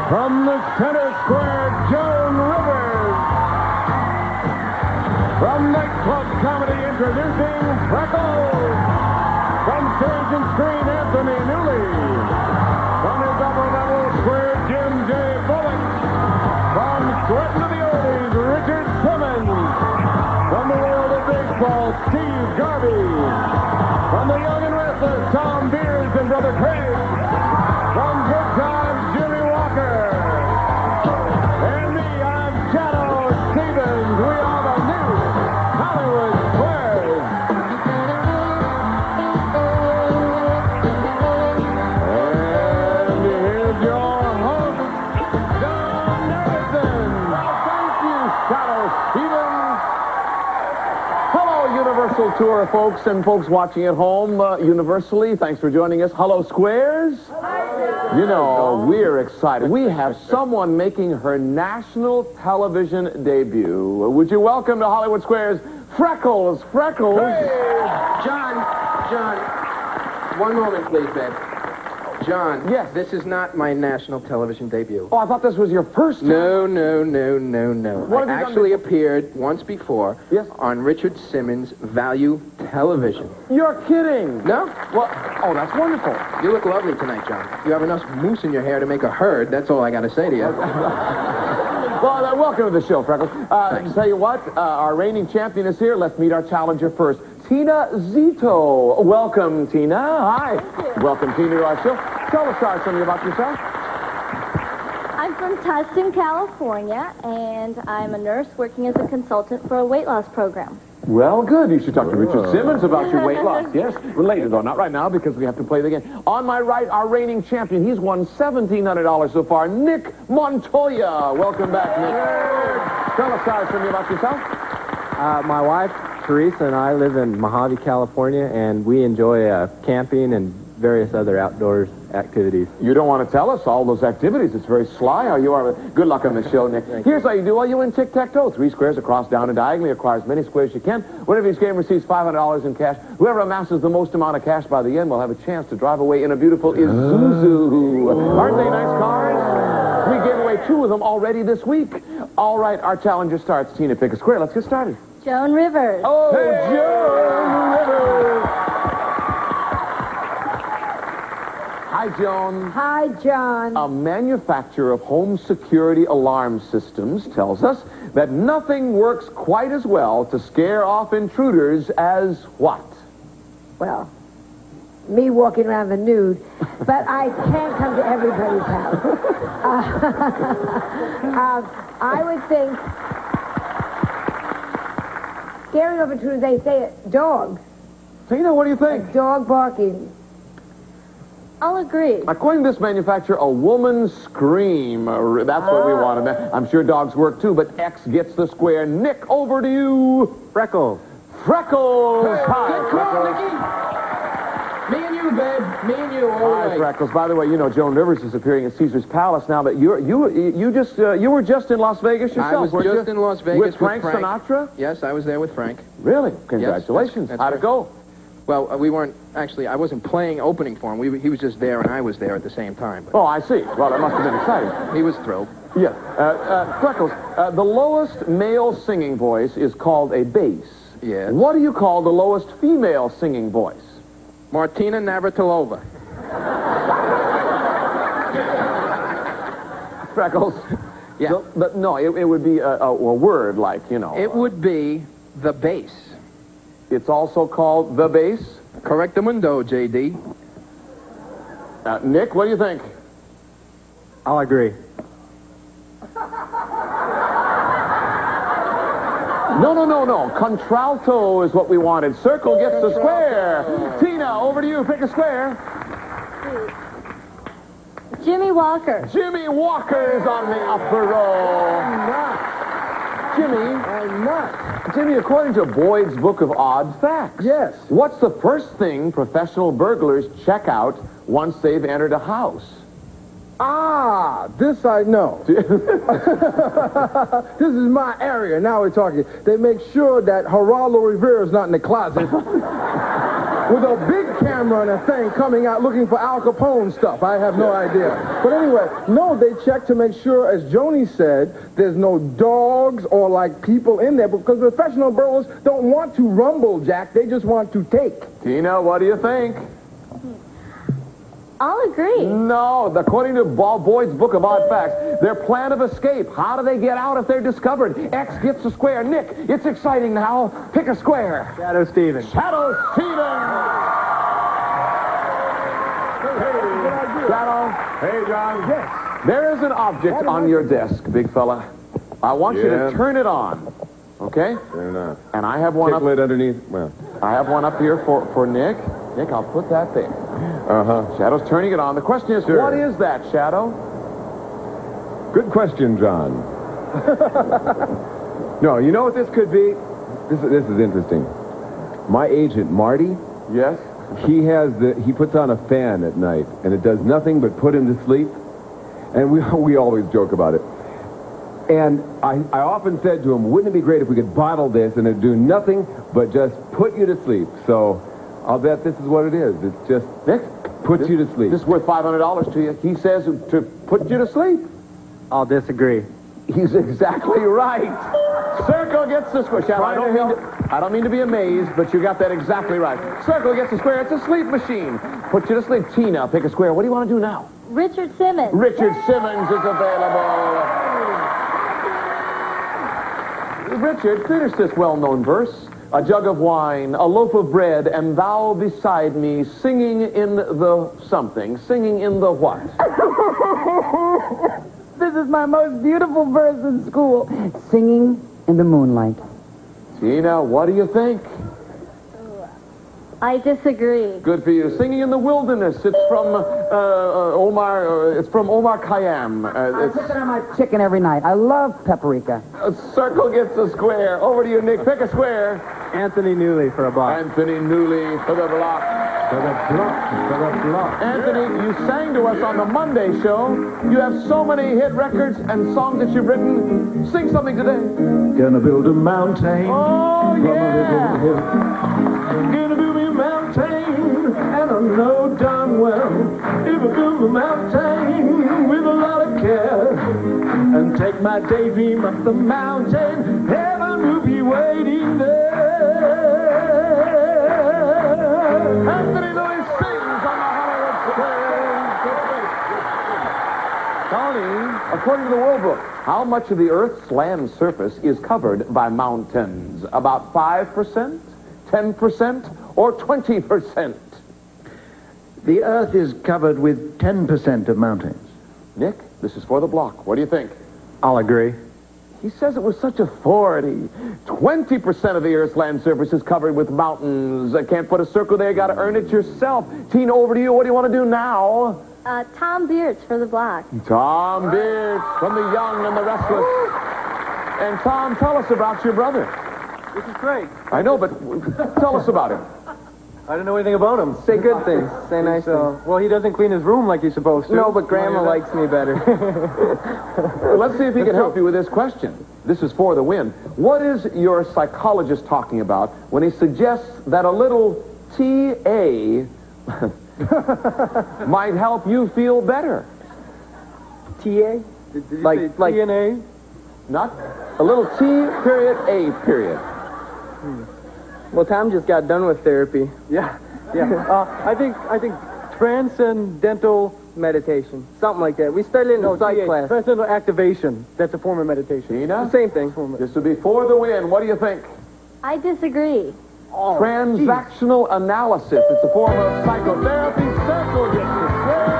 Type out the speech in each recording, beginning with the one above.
From the center square, Joan Rivers. From nightclub comedy, introducing Preckles. From stage and screen, Anthony Newley. From his upper level square, Bullock. From Sweatin' to the Oldies, Richard Simmons. From the world of baseball, Garvey. From the young and restless, Thom, Bierdz, and Brother Craig. From Good Times, Jimmie. And me, I'm Shadoe. We are the new Hollywood Squares. And here's your host, Joan. Thank you, Shadoe Stevens. Hello, Universal Tour, folks, and folks watching at home universally. Thanks for joining us. Hello, Squares. You know, we're excited. We have someone making her national television debut. Would you welcome to Hollywood Squares, Preckles? Hey! John, one moment, please, babe. John, yes. This is not my national television debut. Oh, I thought this was your first time. No. What I actually appeared once before on Richard Simmons' Value Television. You're kidding. No? Well, oh, that's wonderful. You look lovely tonight, John. You have enough mousse in your hair to make a herd. That's all I got to say to you. Well, welcome to the show, Preckles. Tell you what, our reigning champion is here. Let's meet our challenger first. Tina Zito. Welcome, Tina. Hi. Thank you. Welcome, Tina, to our show. Tell us something about yourself. I'm from Tustin, California, and I'm a nurse working as a consultant for a weight loss program. Well, good. You should talk to Richard Simmons about your weight loss. Yes, related, though. Not right now, because we have to play the game. On my right, our reigning champion. He's won $1,700 so far. Nick Montoya. Welcome back, Nick. Tell us something about yourself. My wife, Teresa, and I live in Mojave, California, and we enjoy camping and various other outdoors activities. You don't want to tell us all those activities. It's very sly how you are. Good luck on the show, Nick. Here's how you do. Well, you win tic-tac-toe. 3 squares across, down, and diagonally. Acquire as many squares as you can. Winner of each game receives $500 in cash. Whoever amasses the most amount of cash by the end will have a chance to drive away in a beautiful Isuzu. Aren't they nice cars? We gave away 2 of them already this week. All right, our challenger starts. Tina, pick a square. Let's get started. Joan Rivers. Oh, hey! Joan Rivers. Hi, Joan. Hi, John. A manufacturer of home security alarm systems tells us that nothing works quite as well to scare off intruders as what? Well, me walking around the nude, but I can't come to everybody's house. I would think scaring off intruders, they say it, dogs. Tina, what do you think? A dog barking. I'll agree. According to this manufacturer, a woman's scream. That's what we wanted. I'm sure dogs work too, but X gets the square. Nick, over to you. Freckles. Freckles. Hi, Good call, Freckles. Nicky. Me and you, babe. Me and you, all Hi, right. Preckles. By the way, you know Joan Rivers is appearing at Caesar's Palace now, but you were just in Las Vegas yourself. I was just in Las Vegas with Frank Sinatra. Yes, I was there with Frank. Really? Congratulations. That's How'd it go? Well, we weren't actually. I wasn't playing opening for him. He was just there, and I was there at the same time. But Oh, I see. Well, that must have been exciting. he was thrilled. Yeah. Freckles, the lowest male singing voice is called a bass. Yes. What do you call the lowest female singing voice? Martina Navratilova. Freckles. Yeah. No, it would be a word like, you know. It would be the bass. It's also called the bass. Correctamundo, J.D. Nick, what do you think? I'll agree. No. Contralto is what we wanted. Circle gets the square. Tina, over to you. Pick a square. Jimmie Walker. Jimmie Walker's on the upper row. I'm not. Jimmy, according to Boyd's Book of Odd Facts. Yes. What's the first thing professional burglars check out once they've entered a house? Ah, this I know. This is my area. Now we're talking. They make sure that Geraldo Rivera's not in the closet with a big camera camera and a thing coming out looking for Al Capone stuff. I have no idea. But anyway, no, they check to make sure, as Joni said, there's no dogs or like people in there because professional burglars don't want to rumble, Jack. They just want to take. Tina, what do you think? I'll agree. No, according to Boyd's Book of Odd Facts, their plan of escape. How do they get out if they're discovered? X gets a square. Nick, it's exciting now. Pick a square. Shadoe Stevens. Shadoe Stevens. Hey, Shadoe. Hey, John. Yes. There is an object on your desk, big fella. I want you to turn it on. Okay? Turn it on. And I have one up. Tickle it underneath. Well. I have one up here for Nick. Nick, I'll put that there. Shadow's turning it on. The question is, what is that, Shadoe? Good question, John. No, you know what this could be? This is interesting. My agent, Marty. Yes? He puts on a fan at night, and it does nothing but put him to sleep. And we always joke about it. And I often said to him, wouldn't it be great if we could bottle this and it'd do nothing but just put you to sleep? So I'll bet this is what it is. It's just Nick, puts you to sleep. This is worth $500 to you. He says to put you to sleep. I'll disagree. He's exactly right. Circle gets the square. Shadow, I don't mean to be amazed, but you got that exactly right. Circle gets the square. It's a sleep machine. Put you to sleep. Tina, pick a square. What do you want to do now? Richard Simmons. Richard Simmons is available. Richard, finish this well-known verse. A jug of wine, a loaf of bread, and thou beside me, singing in the something. Singing in the what? This is my most beautiful verse in school. Singing in the moonlight. Tina, what do you think? I disagree. Good for you. Singing in the Wilderness. It's from Omar Khayyam. I put that on my chicken every night. I love paprika. A circle gets a square. Over to you, Nick. Pick a square. Anthony Newley for a block. Anthony Newley for the block. For the block. Anthony, you sang to us on the Monday show. You have so many hit records and songs that you've written. Sing something today. Gonna build a mountain. Oh, from yeah. a little hill. Gonna build me a mountain, and I know darn well if I build a mountain with a lot of care and take my daydream up the mountain, heaven will be waiting there. Anthony Lewis sings on the Hollywood Square. Tony, according to the World Book, how much of the Earth's land surface is covered by mountains? About 5%, 10%, or 20%? The Earth is covered with 10% of mountains. Nick, this is for the block. What do you think? I'll agree. He says it with such authority. 20% of the Earth's land surface is covered with mountains. I can't put a circle there. You got to earn it yourself. Tina, over to you. What do you want to do now? Thom Bierdz for the block. Thom Bierdz from the Young and the Restless. And Thom, tell us about your brother. This is great. I know, but tell us about him. I don't know anything about him. Say good things. Say nice things. Well, he doesn't clean his room like he's supposed to. No, but Grandma likes me better. Well, let's see if he can help you with this question. This is for the win. What is your psychologist talking about when he suggests that a little TA might help you feel better? TA? Did you say TNA? Not a little T period A period. Well, Thom just got done with therapy. Yeah. I think transcendental Meditation. Something like that. We started in a psych class. Transcendental activation. That's a form of meditation. Tina? Same thing. This would be for the win. What do you think? I disagree. Oh, transactional analysis. It's a form of psychotherapy. Circle gets the square.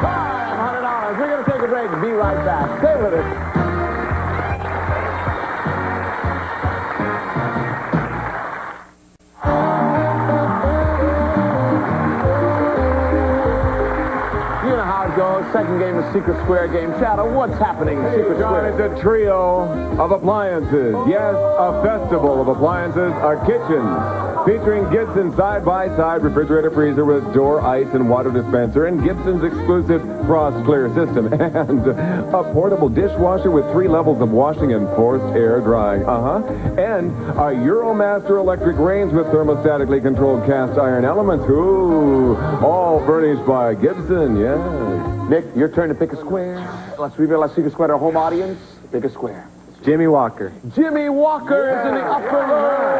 $500. We're going to take a break and be right back. Stay with us. You know how it goes. Second game is Secret Square game. Shadoe, what's happening in Secret John, Square? it's a trio of appliances. Yes, a festival of appliances. Our kitchens Featuring Gibson's side-by-side refrigerator freezer with door, ice, and water dispenser, and Gibson's exclusive Frost Clear system, and a portable dishwasher with 3 levels of washing and forced air drying. And a Euromaster electric range with thermostatically controlled cast iron elements. Ooh, all furnished by Gibson, yes. Nick, your turn to pick a square. Let's reveal our secret square to our home audience. Pick a square. Jimmie Walker. Jimmie Walker is in the upper row.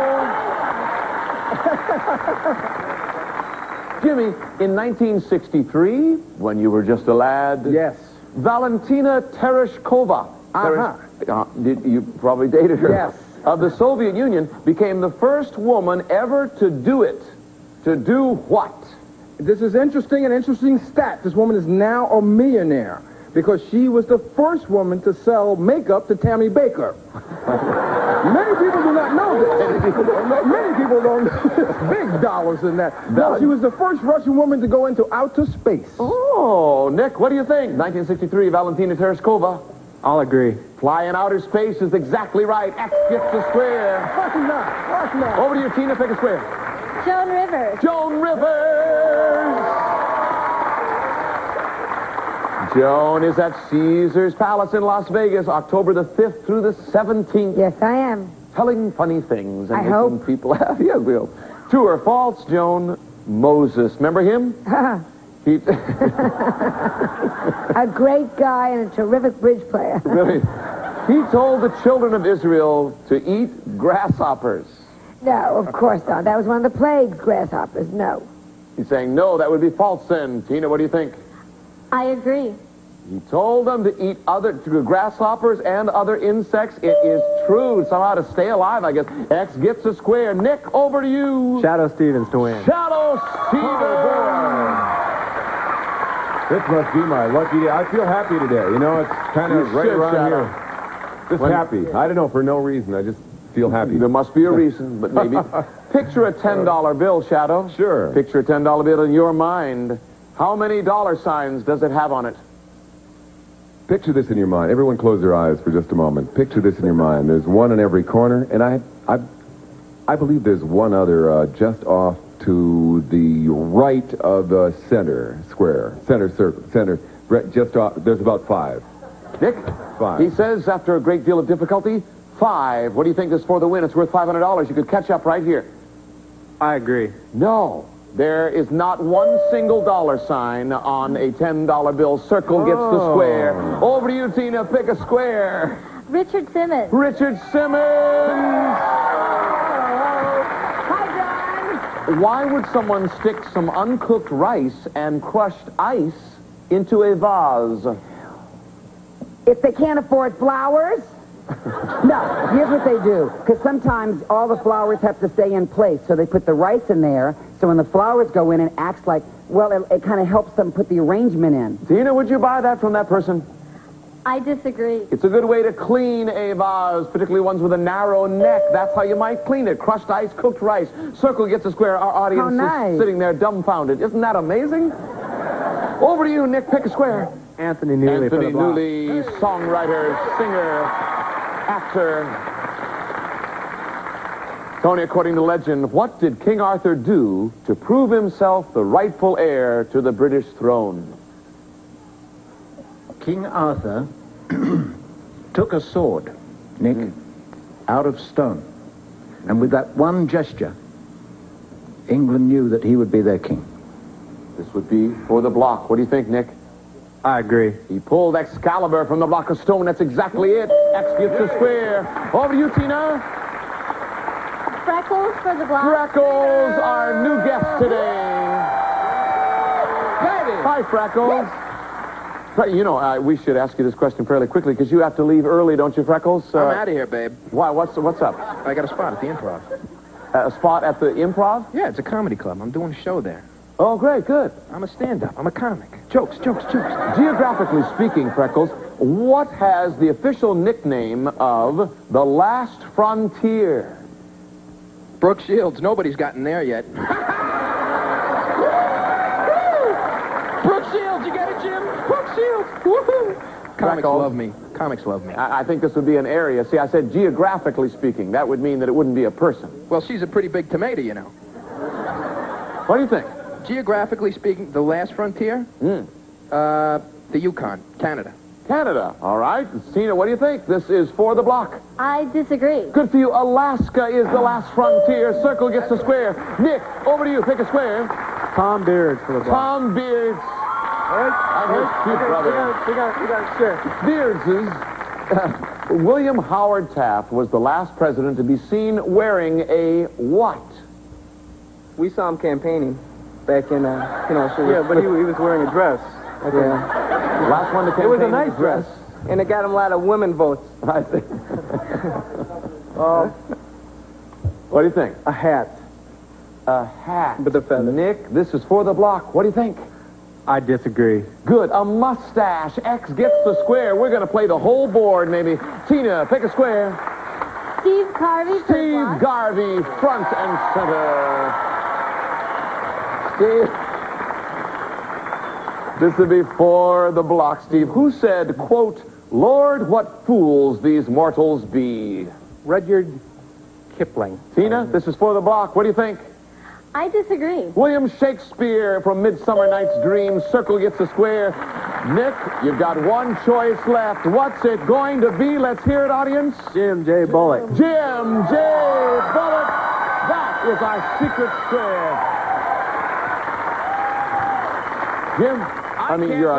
Jimmie, in 1963, when you were just a lad... Yes. Valentina Tereshkova. You probably dated her. Yes. Of the Soviet Union, became the first woman ever to do it. To do what? This is interesting, an interesting stat. This woman is now a millionaire because she was the first woman to sell makeup to Tammy Baker. Many people do not know this. Many people don't know this. Big dollars in that. No, she was the first Russian woman to go into outer space. Oh, Nick, what do you think? 1963, Valentina Tereshkova. I'll agree. Fly in outer space is exactly right. X gets a square. What's not? Over to you, Tina. Pick a square. Joan Rivers. Joan Rivers. Joan is at Caesar's Palace in Las Vegas, October the 5th through the 17th. Yes, I am. Telling funny things and I making hope. people laugh. Yes, we'll. True or false, Joan? Moses. Remember him? He... A great guy and a terrific bridge player. Really? He told the children of Israel to eat grasshoppers. No, of course not. That was one of the plagues, grasshoppers. No. He's saying, no, that would be false then. Tina, what do you think? I agree. He told them to eat other grasshoppers and other insects. It is true. Somehow to stay alive, I guess. X gets a square. Nick, over to you. Shadoe Stevens to win. Shadoe Stevens. This must be my lucky day. I feel happy today. You know, it's kind of right around Shadoe. here. Just happy. I don't know, for no reason. I just feel happy. There must be a reason, but maybe. Picture a $10 bill, Shadoe. Sure. Picture a $10 bill in your mind. How many dollar signs does it have on it? Picture this in your mind. Everyone close their eyes for just a moment. Picture this in your mind. There's one in every corner, and I believe there's one other just off to the right of the center square. Center circle. Center. Right, just off. There's about 5. Nick? 5. He says, after a great deal of difficulty, 5. What do you think is for the win? It's worth $500. You could catch up right here. I agree. No. There is not one single dollar sign on a $10 bill. Circle gets the square. Over to you, Tina. Pick a square. Richard Simmons. Richard Simmons. Hi, John. Why would someone stick some uncooked rice and crushed ice into a vase? If they can't afford flowers? No, here's what they do. Because sometimes all the flowers have to stay in place, so they put the rice in there, so when the flowers go in, it acts like, well, it kind of helps them put the arrangement in. Tina, would you buy that from that person? I disagree. It's a good way to clean a vase, particularly ones with a narrow neck. That's how you might clean it. Crushed ice, cooked rice. Circle gets a square. Our audience is sitting there dumbfounded. Isn't that amazing? Over to you, Nick. Pick a square. Anthony Newley for the block. Newley, songwriter, singer, actor. Tony, according to legend, what did King Arthur do to prove himself the rightful heir to the British throne? King Arthur took a sword, Nick, out of stone. And with that one gesture, England knew that he would be their king. This would be for the block. What do you think, Nick? I agree. He pulled Excalibur from the block of stone. That's exactly it. X gets a square. Over to you, Tina. Preckles for the block. Freckles, our new guest today. Hi, Freckles. You know, we should ask you this question fairly quickly because you have to leave early, don't you, Freckles? I'm out of here, babe. Why? What's up? I got a spot at the Improv. A spot at the Improv? Yeah, it's a comedy club. I'm doing a show there. Oh, great, good. I'm a stand-up. I'm a comic. Jokes. Geographically speaking, Freckles, what has the official nickname of the last frontier? Brooke Shields. Nobody's gotten there yet. Brooke Shields. You get it, Jim? Brooke Shields. Woohoo. Comics Preckles. love me. Comics love me. I think this would be an area. See, I said geographically speaking. That would mean that it wouldn't be a person. Well, she's a pretty big tomato, you know. What do you think? Geographically speaking, the last frontier? The Yukon, Canada. Canada. All right. Tina, what do you think? This is for the block. I disagree. Good for you. Alaska is the last frontier. Circle gets the square. Nick, over to you. Pick a square. Thom Bierdz for the block. Thom Bierdz. I'm his cute brother. We got it, sure. Bierd's William Howard Taft was the last president to be seen wearing a what? We saw him campaigning back in, but he was wearing a dress. Yeah. Last one to campaign. It was a nice dress. And it got him a lot of women votes. I think. What do you think? A hat. A hat. With a feather. Nick, this is for the block. What do you think? I disagree. Good. A mustache. X gets the square. We're going to play the whole board, maybe. Tina, pick a square. Steve Garvey for the Steve block. Garvey, front and center. Steve. This would be for the block, Steve. Who said, quote, Lord, what fools these mortals be? Rudyard Kipling. Tina, this is for the block. What do you think? I disagree. William Shakespeare from Midsummer Night's Dream. Circle gets the square. Nick, you've got one choice left. What's it going to be? Let's hear it, audience. Jim J. Bullock. Jim J. Bullock. That is our secret square. Jim, I mean, you're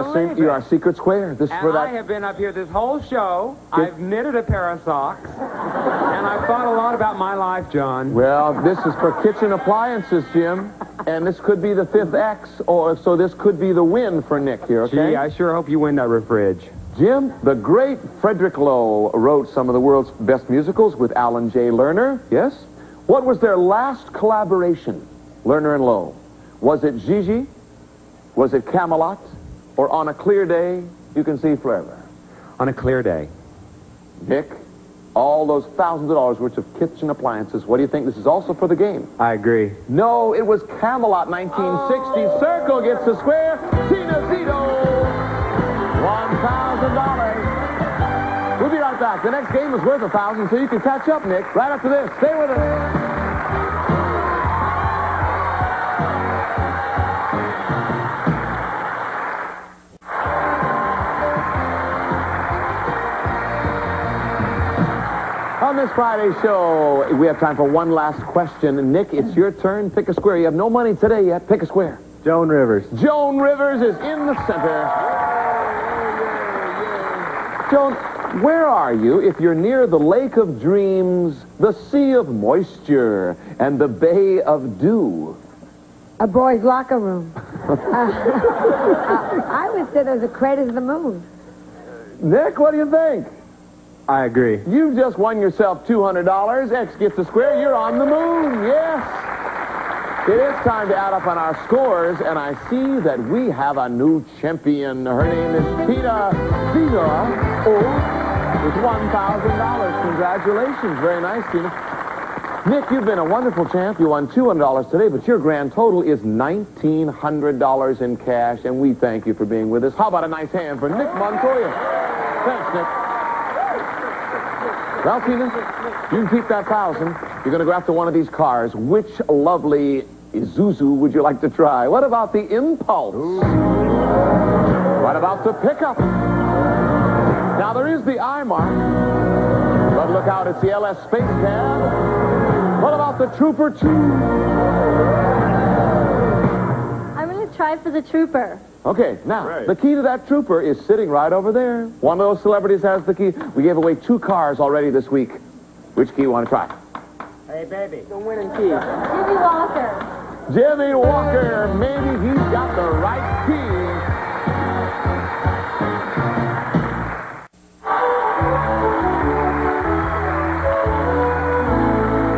our secret square. This is for that. I have been up here this whole show. I've knitted a pair of socks. And I've thought a lot about my life, John. Well, this is for kitchen appliances, Jim. And this could be the 5th X, or so this could be the win for Nick here, okay? Gee, I sure hope you win that refridge. Jim, the great Frederick Lowe wrote some of the world's best musicals with Alan J. Lerner, yes? What was their last collaboration, Lerner and Lowe? Was it Gigi? Was it Camelot? Or On a Clear Day, You Can See Forever? On a clear day. Nick, all those thousands of dollars worth of kitchen appliances, what do you think? This is also for the game. I agree. No, it was Camelot 1960. Circle gets the square. Tina Zito, $1,000. We'll be right back. The next game is worth $1,000, so you can catch up, Nick, right after this. Stay with us. On this Friday show, we have time for one last question. Nick, it's your turn. Pick a square. You have no money today yet. Pick a square. Joan Rivers. Joan Rivers is in the center. Joan, where are you if you're near the Lake of Dreams, the Sea of Moisture, and the Bay of Dew? A boy's locker room. I would say there's a crater to the moon. Nick, what do you think? I agree. You've just won yourself $200. X gets the square. You're on the moon. Yes. It is time to add up on our scores, and I see that we have a new champion. Her name is Tina Zito with $1,000. Congratulations. Very nice, Tina. Nick, you've been a wonderful champ. You won $200 today, but your grand total is $1,900 in cash, and we thank you for being with us. How about a nice hand for Nick Montoya? Thanks, Nick. Well, Tina, you can keep that $1,000. You're going to go after one of these cars. Which lovely Isuzu would you like to try? What about the Impulse? What about the Pickup? Now, there is the I-Mark. But look out, it's the LS Space Cab. What about the Trooper 2? I'm going to try for the Trooper. Okay, now, the key to that Trooper is sitting right over there. One of those celebrities has the key. We gave away 2 cars already this week. Which key you want to try? Hey, baby. The winning key. Jimmie Walker. Jimmie Walker. Maybe he's got the right key.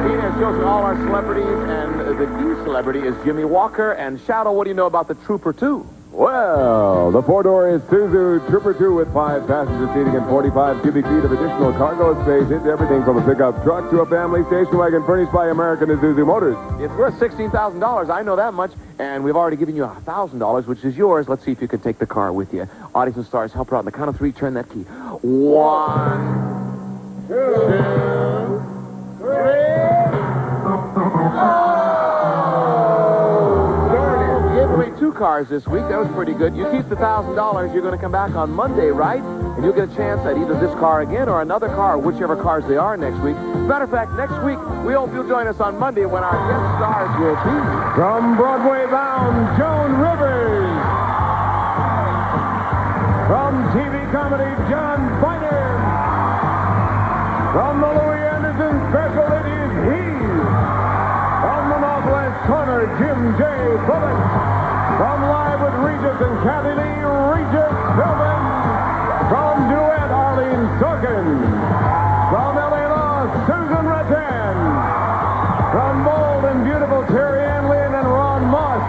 Tina has chosen all our celebrities, and the key celebrity is Jimmie Walker. And Shadoe, what do you know about the Trooper 2? Well, well. The four-door Isuzu Trooper 2 with 5 passenger seating and 45 cubic feet of additional cargo space. It's everything from a pickup truck to a family station wagon furnished by American Isuzu Motors. It's worth $16,000. I know that much. And we've already given you $1,000, which is yours. Let's see if you can take the car with you. Audience and stars, help her out. On the count of 3, turn that key. 1, 2, 3. We gave away 2 cars this week. That was pretty good. You keep the $1,000. You're going to come back on Monday, right? And you'll get a chance at either this car again or another car, whichever cars they are next week. Matter of fact, next week, we hope you'll join us on Monday when our guest stars will be... From Broadway bound, Joan Rivers. From TV comedy, John Biner. From the Louis Anderson special, it is he. From the Northwest Corner, Jim J. Bullock. From Live with Regis and Kathy Lee, Regis Philbin. From Duet, Arlene Sorkin. From L.A. Law, Susan Rattan. From Bold and Beautiful, Terry Ann Lynn and Ron Moss.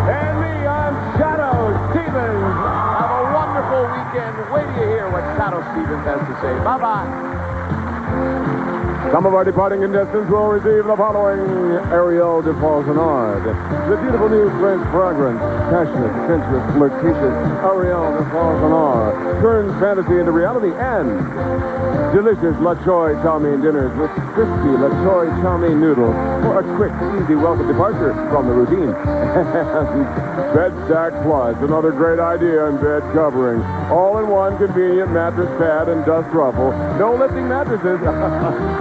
And me, I'm Shadoe Stevens. Have a wonderful weekend. Wait till you hear what Shadoe Stevens has to say. Bye-bye. Some of our departing contestants will receive the following Ariel de Falsenard. The beautiful new French fragrance, passionate, sensuous, flirtatious Ariel de Falsenard turns fantasy into reality and delicious La Choy chow mein dinners with crispy La Choy chow mein noodles for a quick, easy, welcome departure from the routine. And Bed Stack Plus, another great idea in bed covering. All-in-one convenient mattress pad and dust ruffle. No lifting mattresses.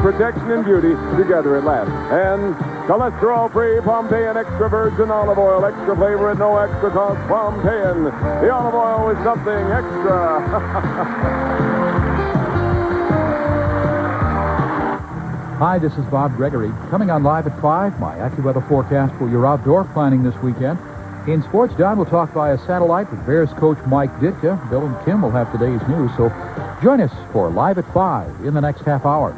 Protection and beauty together at last. And cholesterol-free Pompeian extra virgin olive oil, extra flavor at no extra cost. Pompeian, the olive oil with something extra. Hi, this is Bob Gregory. Coming on Live at 5, my AccuWeather forecast for your outdoor planning this weekend. In sports, Don will talk via satellite with Bears coach Mike Ditka. Bill and Kim will have today's news, so join us for Live at 5 in the next half hour.